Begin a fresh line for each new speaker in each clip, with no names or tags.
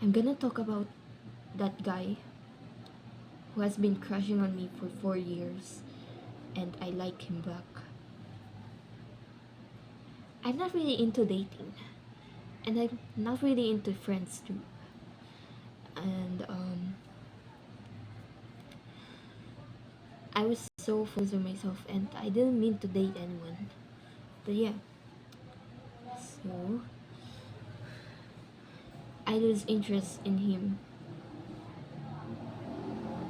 I'm gonna talk about that guy who has been crushing on me for 4 years and I like him back. I'm not really into dating and I'm not really into friends too. And I was so focused on myself and I didn't mean to date anyone. But yeah, so I lose interest in him.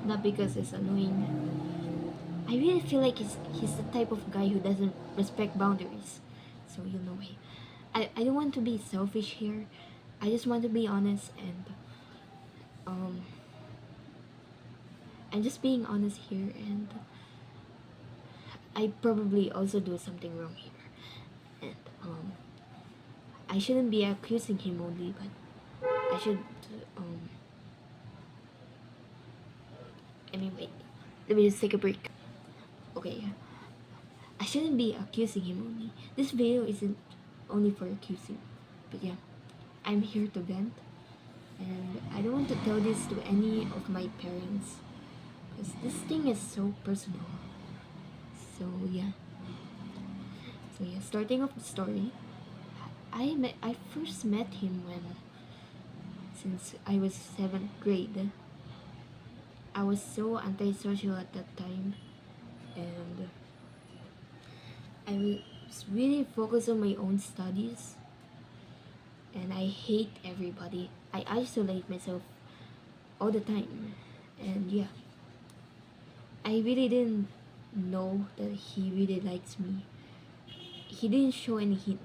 Not because it's annoying. I really feel like he's the type of guy who doesn't respect boundaries. So you know me. I don't want to be selfish here. I just want to be honest and um I'm just being honest here and I probably also do something wrong here. And I shouldn't be accusing him only, but I should um anyway. Let me just take a break. Okay. I shouldn't be accusing him only. This video isn't only for accusing. But yeah, I'm here to vent. And I don't want to tell this to any of my parents. Because this thing is so personal. So yeah. So yeah, starting off the story. I first met him when since I was 7th grade. I was so antisocial at that time and I was really focused on my own studies and I hate everybody. I isolate myself all the time. And yeah, I really didn't know that he really likes me. He didn't show any hint.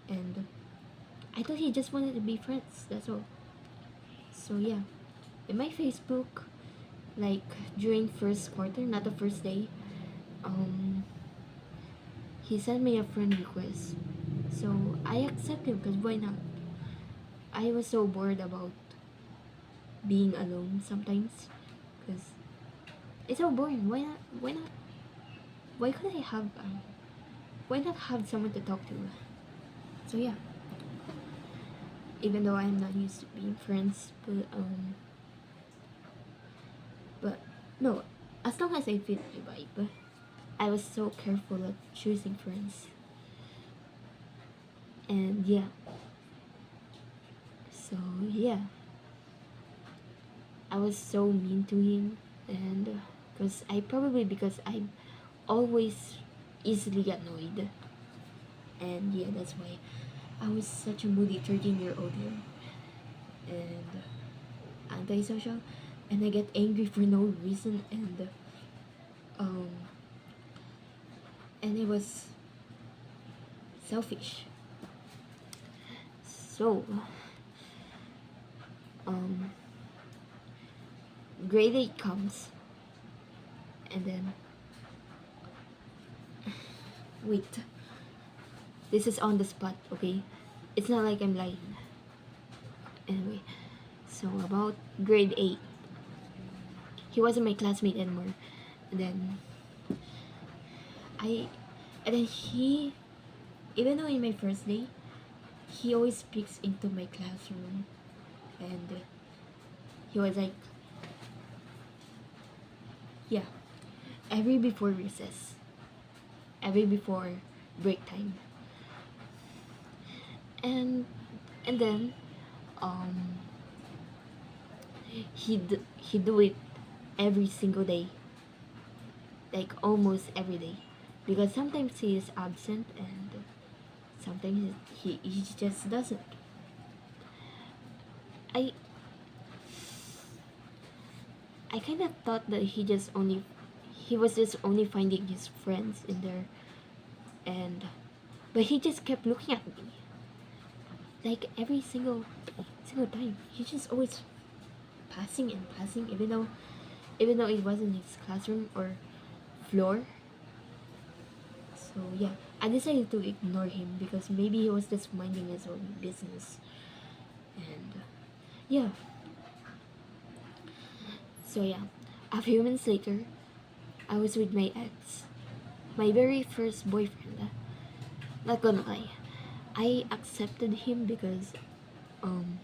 And I thought he just wanted to be friends, that's all. So yeah, in my Facebook, like during first quarter, not the first day, um, he sent me a friend request. So I accepted because why not? I was so bored about being alone sometimes because it's so boring. Why not? Why not? Why could I have? Why not have someone to talk to? So yeah, even though I'm not used to being friends, but no, as long as I fit my vibe, I was so careful of choosing friends, and yeah, so yeah, I was so mean to him, and because I'm always easily annoyed, and yeah, that's why I was such a moody 13-year-old here, and antisocial, and I get angry for no reason, um, and it was selfish. So, um, grade 8 comes, and then wait, this is on the spot, okay? It's not like I'm lying. Anyway, so about grade 8, he wasn't my classmate anymore. And then I, and then he, even though in my first day, he always peeks into my classroom, and he was like, yeah, every before recess, every before break time, and and then um he do it every single day, like almost every day, because sometimes he is absent and sometimes he just doesn't. I I kind of thought that he was just only finding his friends in there, and but he just kept looking at me like every single time. He just always passing and passing, even though it wasn't his classroom or floor. So yeah, I decided to ignore him because maybe he was just minding his own business. And yeah, so yeah, a few months later, I was with my ex, my very first boyfriend. Not gonna lie, I accepted him because um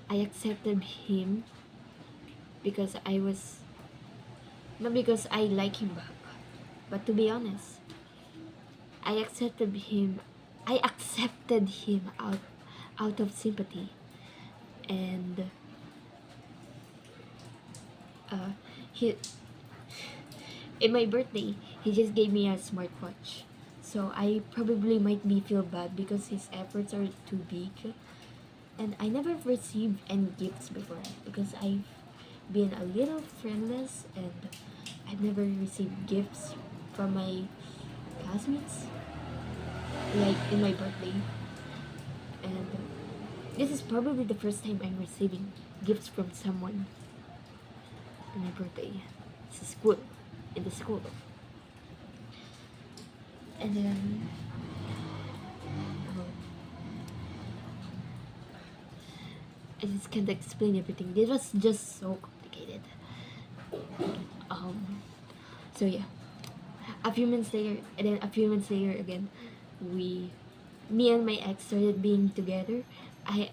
I accepted him because I was not because I like him back, but to be honest, I accepted him. I accepted him out of sympathy, and uh, he in my birthday he just gave me a smartwatch. So I probably might be feel bad because his efforts are too big, and I never received any gifts before because I've been a little friendless and I've never received gifts from my classmates like in my birthday, and this is probably the first time I'm receiving gifts from someone in my birthday. It's a school, in the school, and then uh, I just can't explain everything. This was just so complicated. Um, so yeah, a few months later, and then a few months later again, we, me and my ex started being together. I,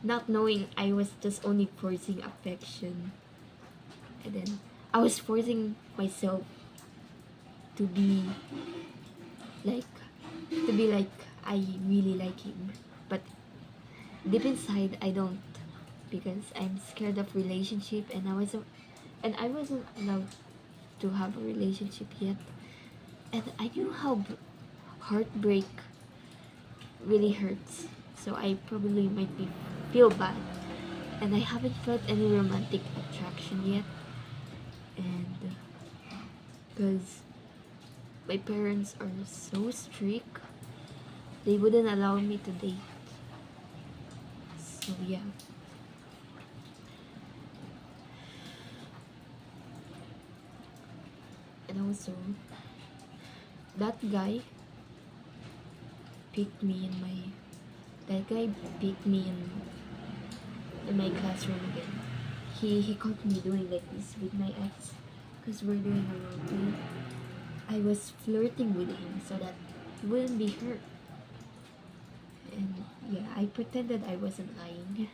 not knowing I was just only forcing affection, and then I was forcing myself to be like, like I really like him, but deep inside I don't, because I'm scared of relationship, and I wasn't allowed to have a relationship yet, and I knew how heartbreak really hurts, so I probably might be feel bad, and I haven't felt any romantic attraction yet, and because my parents are so strict, they wouldn't allow me to date. So yeah. And also, that guy picked me in my that guy picked me in my classroom again. He caught me doing like this with my ex because we're doing a role play. I was flirting with him so that he wouldn't be hurt. And yeah, I pretended I wasn't lying.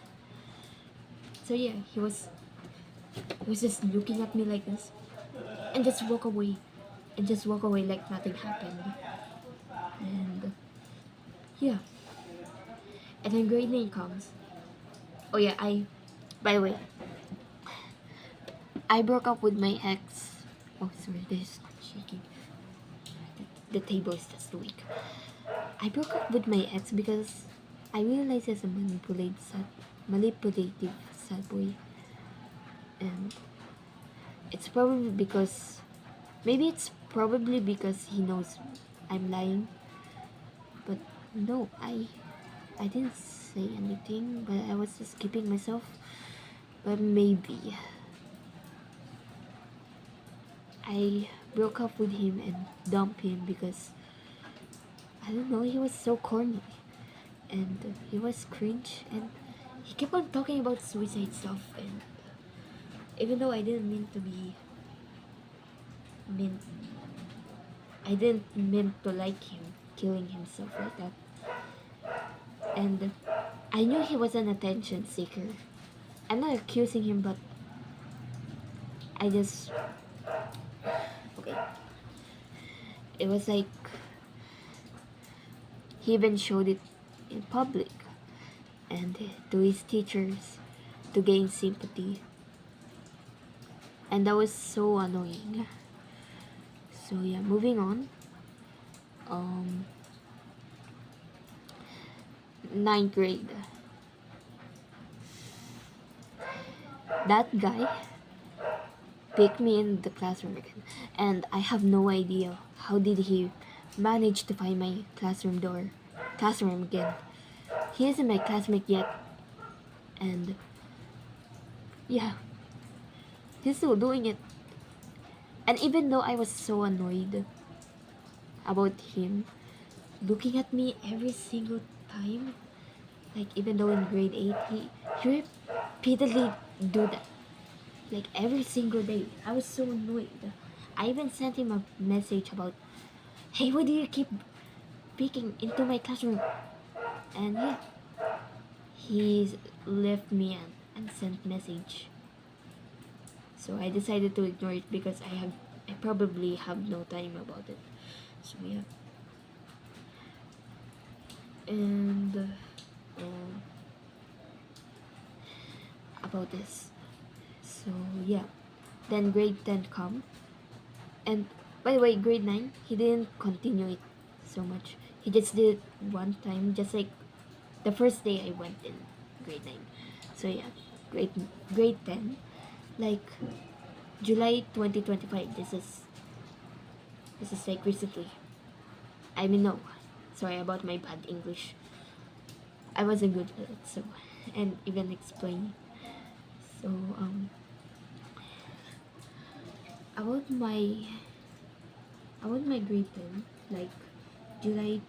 So yeah, he was just looking at me like this and just walk away. And just walk away like nothing happened. And yeah. And then grade 9 comes. Oh yeah, by the way, I broke up with my ex. Oh sorry, this is not shaking. The table is just weak. I broke up with my ex because I realized he's a manipulative sad boy, and it's probably because it's probably because he knows I'm lying. But no, I didn't say anything, but I was just keeping myself. But maybe I broke up with him and dumped him because I don't know, he was so corny, and he was cringe, and he kept on talking about suicide stuff, and even though mean I didn't mean to like him killing himself like that. And I knew he was an attention seeker. I'm not accusing him, but I just okay. It was like he even showed it in public and to his teachers to gain sympathy. And that was so annoying. So yeah, moving on. Um, Ninth grade. That guy picked me in the classroom again, and I have no idea how did he manage to find my classroom again. He isn't my classmate yet, and yeah, he's still doing it. And even though I was so annoyed about him looking at me every single time, like even though in grade 8 he repeatedly do that, like every single day, I was so annoyed. I even sent him a message about, hey, why do you keep peeking into my classroom? And yeah, he left me an unsent message. So I decided to ignore it because I probably have no time about it. So yeah. And about this. So yeah. Then grade 10 come. And by the way, grade 9, he didn't continue it so much. He just did it one time, just like the first day I went in grade 9. So yeah, grade grade 10, like July 2025. This is like recently. I mean no. Sorry about my bad English. I wasn't good at it, so and even explain. So about my about my grade 10, like July